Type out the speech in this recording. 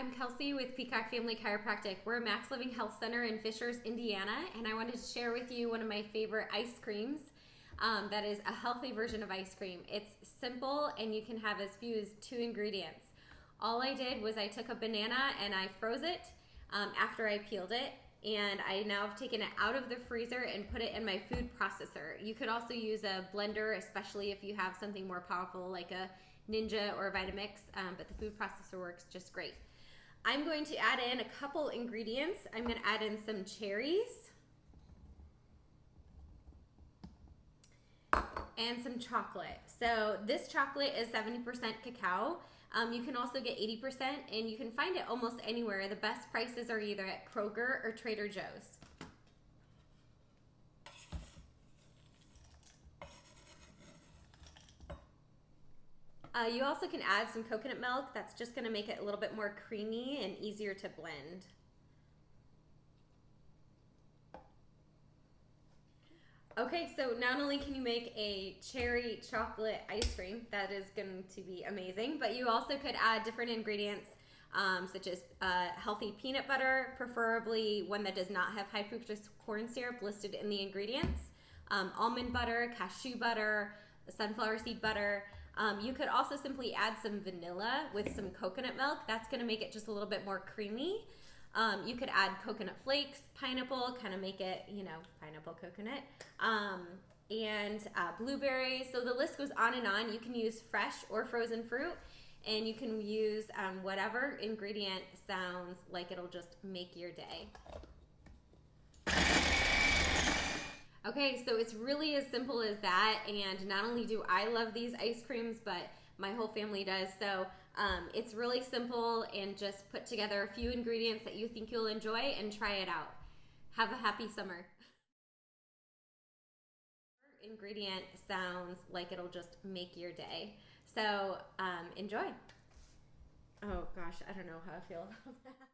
I'm Kelsi with Peacock Family Chiropractic. We're a Max Living Health Center in Fishers, Indiana, and I wanted to share with you one of my favorite ice creams that is a healthy version of ice cream. It's simple and you can have as few as 2 ingredients. All I did was I took a banana and I froze it after I peeled it, and I now have taken it out of the freezer and put it in my food processor. You could also use a blender, especially if you have something more powerful like a Ninja or a Vitamix, but the food processor works just great. I'm going to add in a couple ingredients. I'm going to add in some cherries and some chocolate. So this chocolate is 70% cacao. You can also get 80%, and you can find it almost anywhere. The best prices are either at Kroger or Trader Joe's. You also can add some coconut milk. That's just going to make it a little bit more creamy and easier to blend. Okay, so not only can you make a cherry chocolate ice cream, that is going to be amazing, but you also could add different ingredients such as healthy peanut butter, preferably one that does not have high fructose corn syrup listed in the ingredients, almond butter, cashew butter, sunflower seed butter. You could also simply add some vanilla with some coconut milk. That's going to make it just a little bit more creamy. You could add coconut flakes, pineapple, kind of make it, pineapple coconut, and blueberries. So the list goes on and on. You can use fresh or frozen fruit, and you can use whatever ingredient sounds like it'll just make your day. Okay, so it's really as simple as that, and not only do I love these ice creams, but my whole family does. So it's really simple, and just put together a few ingredients that you think you'll enjoy and try it out. Have a happy summer. Ingredient sounds like it'll just make your day. So enjoy. Oh gosh, I don't know how I feel about that.